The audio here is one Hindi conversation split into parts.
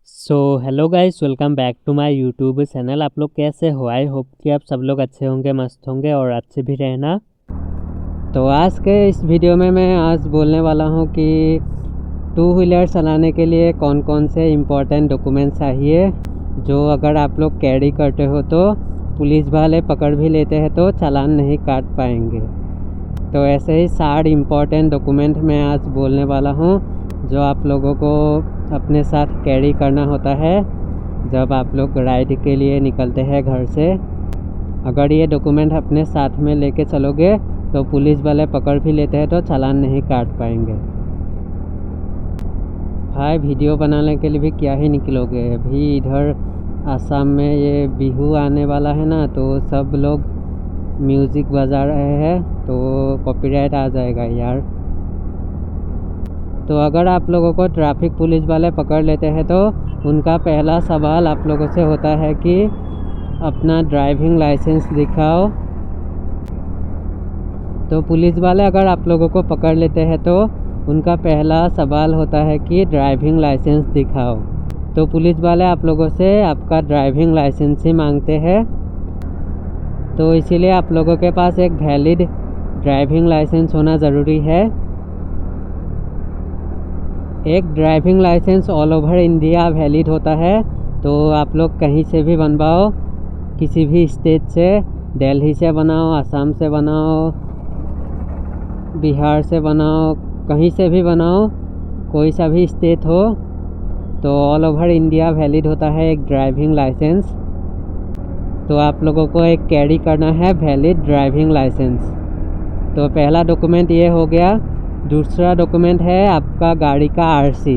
Hello guys, welcome back to my YouTube channel. आप लोग कैसे हो? आई होप कि आप सब लोग अच्छे होंगे, मस्त होंगे और अच्छे भी रहना। तो आज के इस वीडियो में मैं आज बोलने वाला हूँ कि टू व्हीलर चलाने के लिए कौन कौन से इम्पोर्टेंट डॉक्यूमेंट चाहिए, जो अगर आप लोग कैरी करते हो तो पुलिस वाले पकड़ भी लेते हैं तो चालान नहीं काट पाएंगे। तो ऐसे ही 60 इम्पोर्टेंट डॉक्यूमेंट मैं आज बोलने वाला हूँ जो आप लोगों को अपने साथ कैरी करना होता है जब आप लोग राइड के लिए निकलते हैं घर से। अगर ये डॉक्यूमेंट अपने साथ में लेके चलोगे तो पुलिस वाले पकड़ भी लेते हैं तो चालान नहीं काट पाएंगे। भाई वीडियो बनाने के लिए भी क्या ही निकलोगे। अभी इधर आसाम में ये बिहू आने वाला है ना, तो सब लोग म्यूज़िक बजा रहे हैं तो कॉपीराइट आ जाएगा यार। तो अगर आप लोगों को ट्रैफिक पुलिस वाले पकड़ लेते हैं तो उनका पहला सवाल आप लोगों से होता है कि अपना ड्राइविंग लाइसेंस दिखाओ। तो पुलिस वाले अगर आप लोगों को पकड़ लेते हैं तो उनका पहला सवाल होता है कि ड्राइविंग लाइसेंस दिखाओ। तो पुलिस वाले आप लोगों से आपका ड्राइविंग लाइसेंस ही मांगते हैं। तो इसीलिए आप लोगों के पास एक वैलिड ड्राइविंग लाइसेंस होना ज़रूरी है। एक driving licence all over India valid होता है, तो आप लोग कहीं से भी बनवाओ, किसी भी स्टेट से, दिल्ली से बनाओ, असम से बनाओ, बिहार से बनाओ, कहीं से भी बनाओ, कोई सा भी स्टेट हो, तो ऑल ओवर इंडिया वैलिड होता है एक ड्राइविंग लाइसेंस। तो आप लोगों को एक कैरी करना है वैलिड ड्राइविंग लाइसेंस। तो पहला डॉक्यूमेंट ये हो गया। दूसरा डॉक्यूमेंट है आपका गाड़ी का आरसी।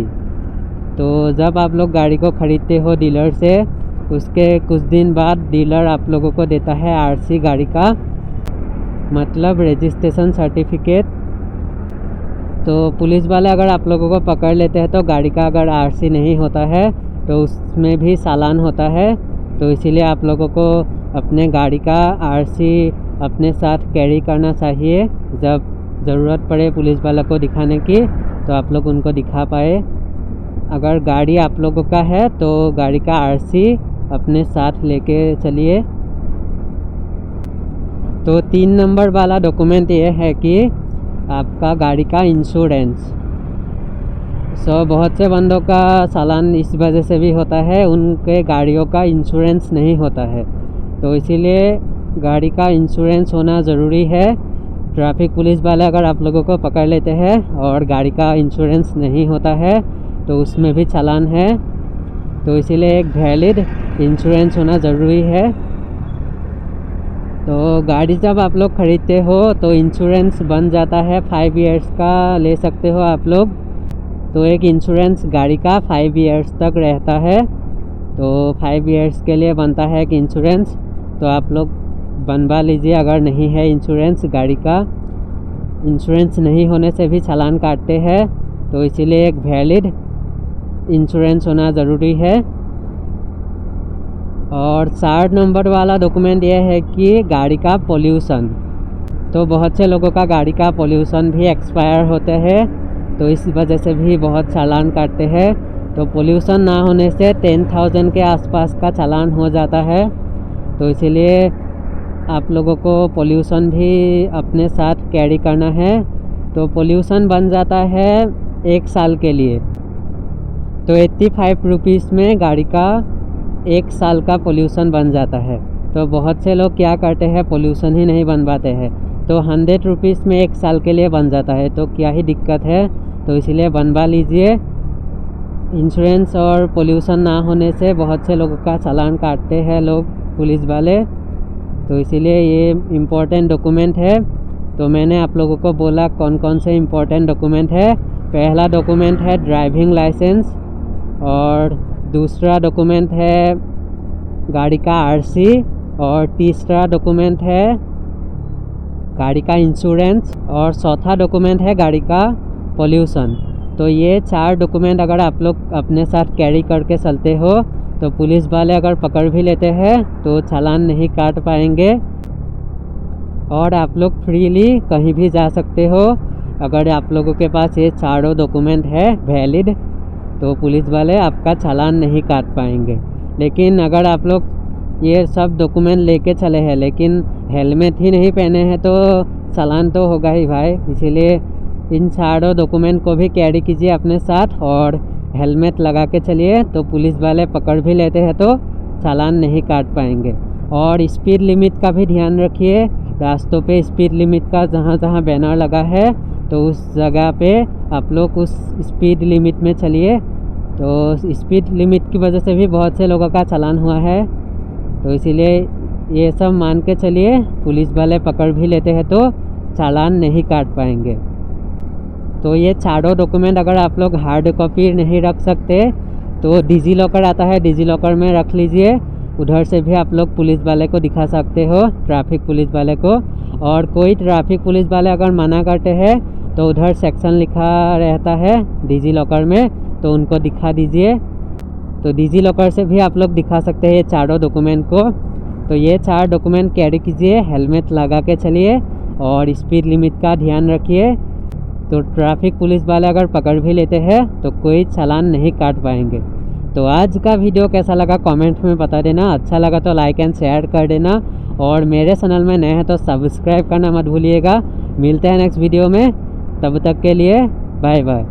तो जब आप लोग गाड़ी को ख़रीदते हो डीलर से, उसके कुछ दिन बाद डीलर आप लोगों को देता है आरसी गाड़ी का, मतलब रजिस्ट्रेशन सर्टिफिकेट। तो पुलिस वाले अगर आप लोगों को पकड़ लेते हैं तो गाड़ी का अगर आरसी नहीं होता है तो उसमें भी चालान होता है। तो इसीलिए आप लोगों को अपने गाड़ी का आरसी अपने साथ कैरी करना चाहिए। जब ज़रूरत पड़े पुलिस वाला को दिखाने की तो आप लोग उनको दिखा पाए। अगर गाड़ी आप लोगों का है तो गाड़ी का आरसी अपने साथ लेके चलिए। तो 3 नंबर वाला डॉक्यूमेंट ये है कि आपका गाड़ी का इंश्योरेंस। बहुत से बंदों का चालान इस वजह से भी होता है, उनके गाड़ियों का इंश्योरेंस नहीं होता है। तो इसीलिए गाड़ी का इंश्योरेंस होना ज़रूरी है। ट्रैफिक पुलिस वाले अगर आप लोगों को पकड़ लेते हैं और गाड़ी का इंश्योरेंस नहीं होता है तो उसमें भी चालान है। तो इसीलिए एक वैलिड इंश्योरेंस होना ज़रूरी है। तो गाड़ी जब आप लोग ख़रीदते हो तो इंश्योरेंस बन जाता है 5 इयर्स का, ले सकते हो आप लोग। तो एक इंश्योरेंस गाड़ी का 5 इयर्स तक रहता है। तो 5 इयर्स के लिए बनता है एक इंश्योरेंस। तो आप लोग बनवा लीजिए अगर नहीं है इंश्योरेंस गाड़ी का। इंश्योरेंस नहीं होने से भी चालान काटते हैं, तो इसीलिए एक वैलिड इंश्योरेंस होना ज़रूरी है। और 4 नंबर वाला डॉक्यूमेंट ये है कि गाड़ी का पोल्यूशन। तो बहुत से लोगों का गाड़ी का पोल्यूशन भी एक्सपायर होते हैं, तो इस वजह से भी बहुत चालान काटते हैं। तो पोल्यूशन ना होने से 10,000 के आसपास का चालान हो जाता है। तो इसीलिए आप लोगों को पोल्यूशन भी अपने साथ कैरी करना है। तो पोल्यूशन बन जाता है 1 साल के लिए। तो 85 रुपीज़ में गाड़ी का 1 साल का पोल्यूशन बन जाता है। तो बहुत से लोग क्या करते हैं, पोल्यूशन ही नहीं बनवाते हैं। तो 100 रुपीज़ में 1 साल के लिए बन जाता है, तो क्या ही दिक्कत है। तो इसीलिए बनवा लीजिए। इंश्योरेंस और पोल्यूशन ना होने से बहुत से लोगों का चालान काटते हैं लोग पुलिस वाले। तो इसीलिए ये इम्पोर्टेंट डॉक्यूमेंट है। तो मैंने आप लोगों को बोला कौन कौन से इम्पोर्टेंट डॉक्यूमेंट है। पहला डॉक्यूमेंट है ड्राइविंग लाइसेंस, और दूसरा डॉक्यूमेंट है गाड़ी का आरसी, और तीसरा डॉक्यूमेंट है गाड़ी का इंश्योरेंस, और चौथा डॉक्यूमेंट है गाड़ी का पोल्यूशन। तो ये 4 डॉक्यूमेंट अगर आप लोग अपने साथ कैरी करके चलते हो तो पुलिस वाले अगर पकड़ भी लेते हैं तो चालान नहीं काट पाएंगे, और आप लोग फ्रीली कहीं भी जा सकते हो अगर आप लोगों के पास ये चारों डॉक्यूमेंट है वैलिड। तो पुलिस वाले आपका चालान नहीं काट पाएंगे। लेकिन अगर आप लोग ये सब डॉक्यूमेंट लेके चले हैं लेकिन हेलमेट ही नहीं पहने हैं तो चालान तो होगा ही भाई। इसीलिए इन चारों डॉक्यूमेंट को भी कैरी कीजिए अपने साथ और हेलमेट लगा के चलिए, तो पुलिस वाले पकड़ भी लेते हैं तो चालान नहीं काट पाएंगे। और स्पीड लिमिट का भी ध्यान रखिए। रास्तों पे स्पीड लिमिट का जहाँ जहाँ बैनर लगा है तो उस जगह पे आप लोग उस स्पीड लिमिट में चलिए। तो स्पीड लिमिट की वजह से भी बहुत से लोगों का चालान हुआ है, तो इसीलिए ये सब मान के चलिए। पुलिस वाले पकड़ भी लेते हैं तो चालान नहीं काट पाएंगे। तो ये चारों डॉक्यूमेंट अगर आप लोग हार्ड कॉपी नहीं रख सकते तो डिजी लॉकर आता है, डिजी लॉकर में रख लीजिए। उधर से भी आप लोग पुलिस वाले को दिखा सकते हो, ट्रैफिक पुलिस वाले को। और कोई ट्रैफिक पुलिस वाले अगर मना करते हैं तो उधर सेक्शन लिखा रहता है डिजी लॉकर में, तो उनको दिखा दीजिए। तो डिजी लॉकर से भी आप लोग दिखा सकते हैं ये चारों डॉक्यूमेंट को। तो ये 4 डॉक्यूमेंट कैरी कीजिए, हेलमेट लगा के चलिए और स्पीड लिमिट का ध्यान रखिए। तो ट्रैफिक पुलिस वाले अगर पकड़ भी लेते हैं तो कोई चालान नहीं काट पाएंगे। तो आज का वीडियो कैसा लगा कमेंट में बता देना। अच्छा लगा तो लाइक एंड शेयर कर देना और मेरे चैनल में नए हैं तो सब्सक्राइब करना मत भूलिएगा। मिलते हैं नेक्स्ट वीडियो में, तब तक के लिए बाय बाय।